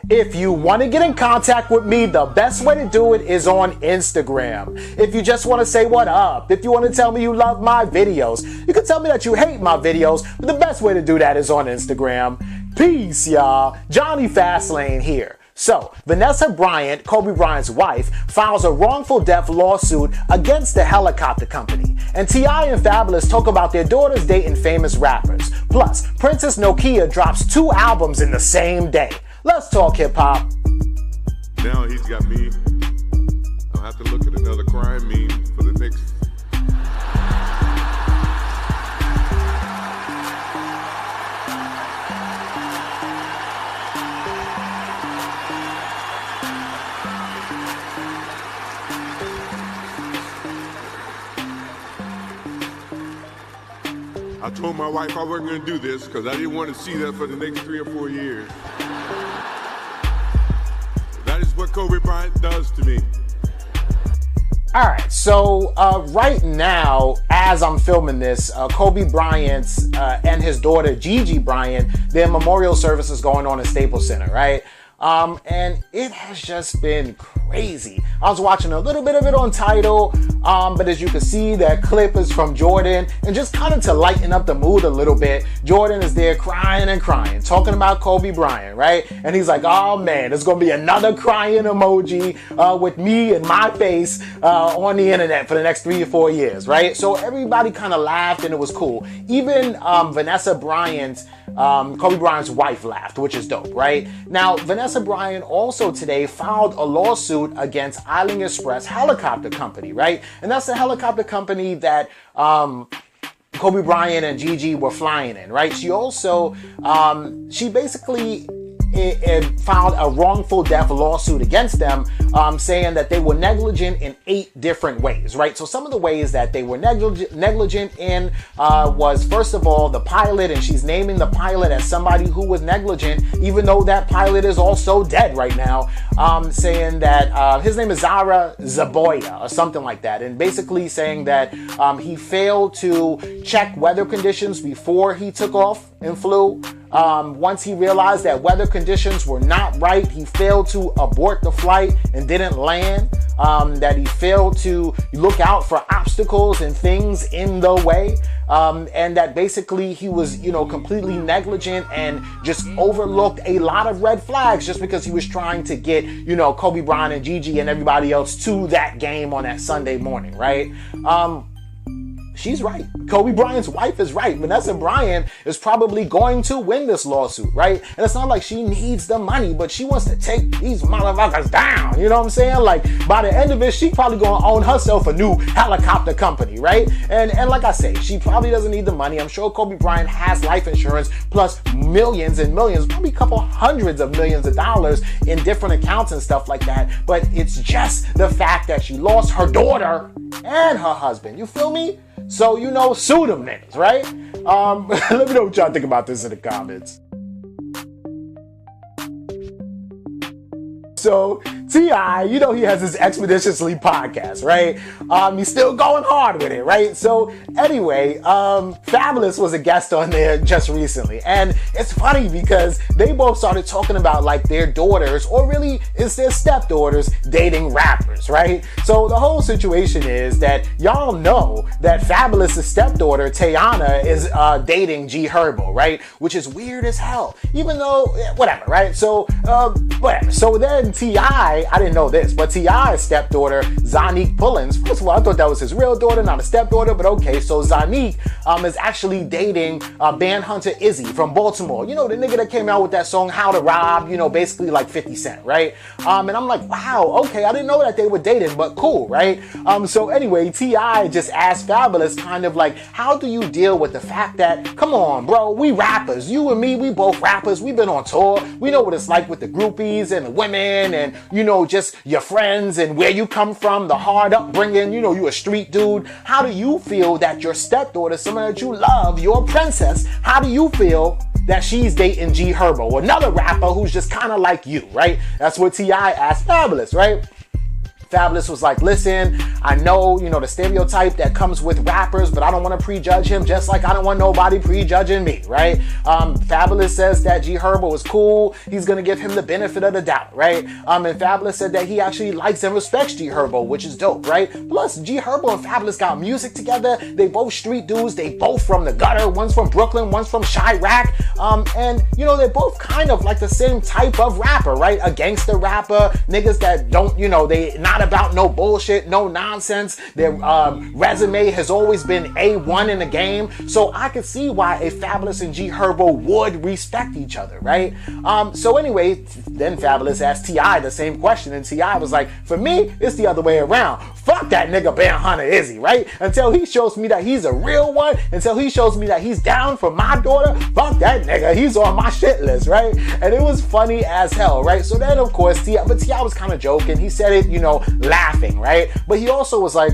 If you want to get in contact with me, the best way to do it is on Instagram. If you just want to say what up, if you want to tell me you love my videos, you can tell me that you hate my videos, but the best way to do that is on Instagram. Peace, y'all. Jonny Fastlane here. So, Vanessa Bryant, Kobe Bryant's wife, files a wrongful death lawsuit against the helicopter company. And T.I. and Fabolous talk about their daughters dating famous rappers. Plus, Princess Nokia drops 2 albums in the same day. Let's talk hip-hop. Now he's got me. I'll have to look at another crime meme for the next... I told my wife I wasn't going to do this because I didn't want to see that for the next 3 or 4 years. That is what Kobe Bryant does to me. All right, so right now, as I'm filming this, Kobe Bryant and his daughter Gigi Bryant, their memorial service is going on at Staples Center, right? And it has just been crazy. I was watching a little bit of it on Tidal, but as you can see, that clip is from Jordan, and just kind of to lighten up the mood a little bit, Jordan is there crying and crying, talking about Kobe Bryant, right? And he's like, oh man, there's gonna be another crying emoji with me and my face on the internet for the next 3 or 4 years, right? So everybody kind of laughed and it was cool. Even Vanessa Bryant, Kobe Bryant's wife, laughed, which is dope, right? Now, Vanessa Bryant also today filed a lawsuit against Island Express Helicopter Company, right? And that's the helicopter company that Kobe Bryant and Gigi were flying in, right? She also, she basically filed a wrongful death lawsuit against them, saying that they were negligent in 8 different ways, right? So some of the ways that they were negligent in was, first of all, the pilot, and she's naming the pilot as somebody who was negligent, even though that pilot is also dead right now, saying that his name is Zara Zaboya or something like that, and basically saying that he failed to check weather conditions before he took off and flew. Once he realized that weather conditions were not right, he failed to abort the flight and didn't land. That he failed to look out for obstacles and things in the way. And that basically he was, completely negligent and just overlooked a lot of red flags just because he was trying to get, Kobe Bryant and Gigi and everybody else to that game on that Sunday morning, right? She's right. Kobe Bryant's wife is right. Vanessa Bryant is probably going to win this lawsuit, right? And it's not like she needs the money, but she wants to take these motherfuckers down. You know what I'm saying? Like, by the end of it, she probably gonna own herself a new helicopter company, right? And like I say, she probably doesn't need the money. I'm sure Kobe Bryant has life insurance plus millions and millions, probably a couple hundreds of millions of dollars in different accounts and stuff like that. But it's just the fact that she lost her daughter and her husband. You feel me? So, sue them niggas, right? Let me know what y'all think about this in the comments. So, T.I., he has his Expeditiously podcast, right? He's still going hard with it, right? So, anyway, Fabolous was a guest on there just recently. And it's funny because they both started talking about, like, their daughters, or really, it's their stepdaughters, dating rappers, right? So, the whole situation is that y'all know that Fabolous' stepdaughter, Tayana, is dating G Herbo, right? Which is weird as hell. Even though, whatever, right? So, whatever. So then T.I., I didn't know this, but T.I.'s stepdaughter, Zanique Pullins, first of all, I thought that was his real daughter, not a stepdaughter, but okay, so Zanique is actually dating band hunter Izzy from Baltimore. The nigga that came out with that song, How to Rob, basically like 50 Cent, right? And I'm like, wow, okay, I didn't know that they were dating, but cool, right? So anyway, T.I. just asked Fabolous kind of like, how do you deal with the fact that, come on, bro, we rappers, you and me, we both rappers, we've been on tour, we know what it's like with the groupies and the women and, just your friends and where you come from, the hard upbringing, you a street dude. How do you feel that your stepdaughter, someone that you love, your princess, how do you feel that she's dating G Herbo, another rapper who's just kind of like you, right? That's what T.I. asked Fabolous, right? Fabolous was like, listen, I know, the stereotype that comes with rappers, but I don't want to prejudge him, just like I don't want nobody prejudging me, right? Fabolous says that G Herbo is cool. He's going to give him the benefit of the doubt, right? And Fabolous said that he actually likes and respects G Herbo, which is dope, right? Plus, G Herbo and Fabolous got music together. They both street dudes. They both from the gutter. One's from Brooklyn, one's from Chirac. And, they're both kind of like the same type of rapper, right? A gangster rapper, niggas that don't, they not about no bullshit, no nonsense. Their resume has always been A1 in the game. So I could see why a Fabolous and G Herbo would respect each other, right? So anyway, then Fabolous asked T.I. the same question, and T.I. was like, for me, it's the other way around. Fuck that nigga Ben Hunter Izzy, right? Until he shows me that he's a real one, until he shows me that he's down for my daughter, fuck that nigga, he's on my shit list, right? And it was funny as hell, right? So then, of course, T.I. was kind of joking. He said it, laughing, right? But he also was like,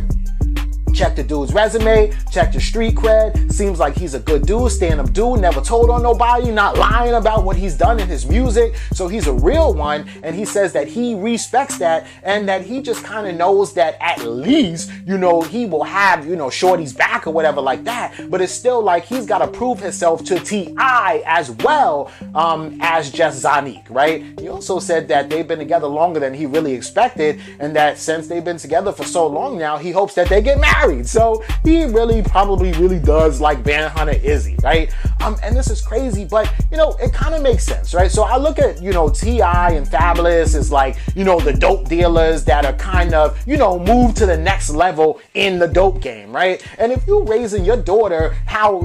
check the dude's resume, check the street cred. Seems like he's a good dude, stand-up dude, never told on nobody, not lying about what he's done in his music. So he's a real one, and he says that he respects that, and that he just kind of knows that at least, he will have, Shorty's back or whatever like that. But it's still like he's got to prove himself to T.I. as well as just Zanique, right? He also said that they've been together longer than he really expected, and that since they've been together for so long now, he hopes that they get married. So he probably really does like Ben Hunter Izzy, right? And this is crazy, but it kind of makes sense, right? So I look at T.I. and Fabolous as like the dope dealers that are kind of moved to the next level in the dope game, right? And if you're raising your daughter how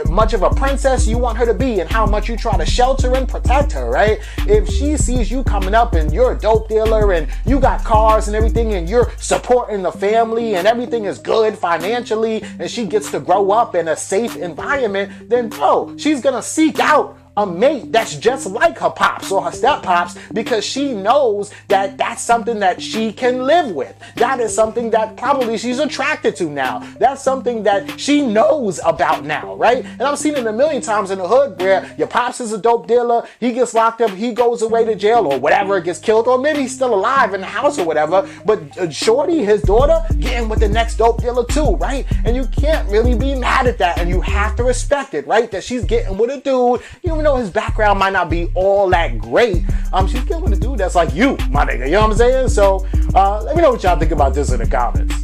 much of a princess you want her to be and how much you try to shelter and protect her, right? If she sees you coming up and you're a dope dealer and you got cars and everything and you're supporting the family and everything is good financially, and she gets to grow up in a safe environment, then bro, she's gonna seek out a mate that's just like her pops or her step pops, because she knows that that's something that she can live with. That is something that probably she's attracted to now. That's something that she knows about now, right? And I've seen it a million times in the hood where your pops is a dope dealer, he gets locked up, he goes away to jail or whatever, gets killed, or maybe he's still alive in the house or whatever, but Shorty, his daughter, getting with the next dope dealer too, right? And you can't really be mad at that, and you have to respect it, right? That she's getting with a dude, even though his background might not be all that great, she's getting with a dude that's like you, my nigga, you know what I'm saying? So let me know what y'all think about this in the comments.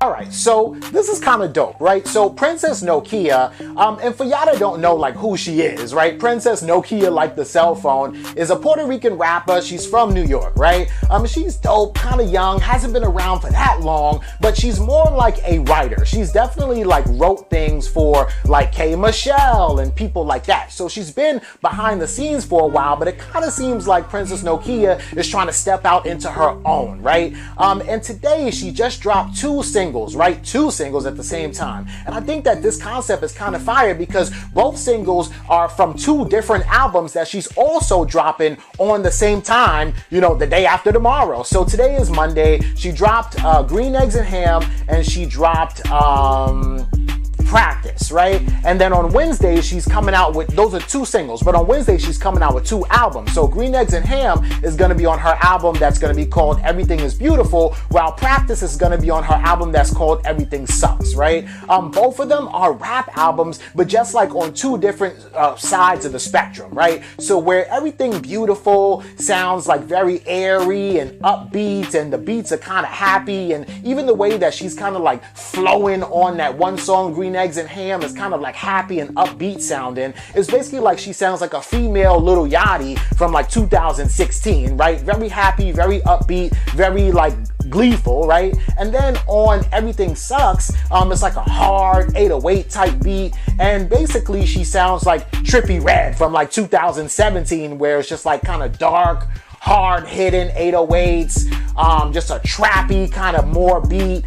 Alright, so this is kind of dope, right? So Princess Nokia, and for y'all that don't know like who she is, right? Princess Nokia, like the cell phone, is a Puerto Rican rapper. She's from New York, right? She's dope, kind of young, hasn't been around for that long, but she's more like a writer. She's definitely like wrote things for like K. Michelle and people like that. So she's been behind the scenes for a while, but it kind of seems like Princess Nokia is trying to step out into her own, right? And today she just dropped two singles, right? Two singles at the same time. And I think that this concept is kind of fire because both singles are from two different albums that she's also dropping on the same time, the day after tomorrow. So today is Monday. She dropped Green Eggs and Ham, and she dropped Practice, right? And then on Wednesday, she's coming out with, those are two singles, but on Wednesday, she's coming out with two albums. So Green Eggs and Ham is going to be on her album that's going to be called Everything is Beautiful, while Practice is going to be on her album that's called Everything Sucks, right? Both of them are rap albums, but just like on two different sides of the spectrum, right? So where Everything Beautiful sounds like very airy and upbeat, and the beats are kind of happy, and even the way that she's kind of like flowing on that one song, Green Eggs and Ham, is kind of like happy and upbeat sounding. It's basically like she sounds like a female Lil Yachty from like 2016, right? Very happy, very upbeat, very like gleeful, right? And then on Everything Sucks, it's like a hard 808 type beat, and basically she sounds like Trippie Redd from like 2017, where it's just like kind of dark, hard-hitting 808s, just a trappy kind of more beat,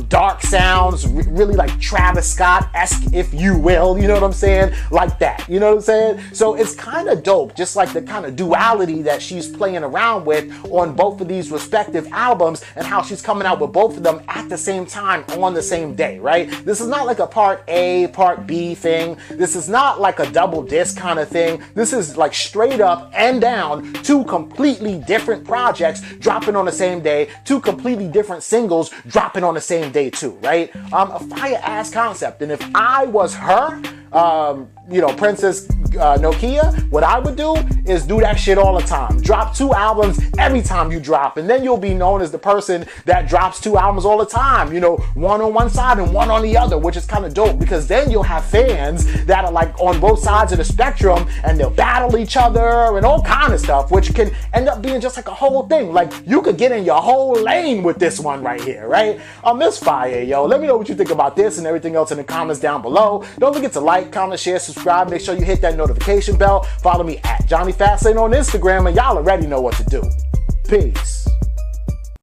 dark sounds, really like Travis Scott-esque, if you will, you know what I'm saying? Like that, you know what I'm saying? So it's kind of dope, just like the kind of duality that she's playing around with on both of these respective albums, and how she's coming out with both of them at the same time on the same day, right? This is not like a part A, part B thing. This is not like a double disc kind of thing. This is like straight up and down, two complete completely different projects dropping on the same day, 2 completely different singles dropping on the same day too, right? A fire ass concept. And if I was her, Princess Nokia, what I would do is do that shit all the time. Drop 2 albums every time you drop, and then you'll be known as the person that drops 2 albums all the time, one on one side and one on the other, which is kind of dope, because then you'll have fans that are like on both sides of the spectrum, and they'll battle each other and all kind of stuff, which can end up being just like a whole thing. Like, you could get in your whole lane with this one right here, right? This fire, yo. Let me know what you think about this and everything else in the comments down below. Don't forget to like, comment, share, subscribe. Make sure you hit that notification bell. Follow me at Jonny Fastlane on Instagram, and y'all already know what to do. Peace.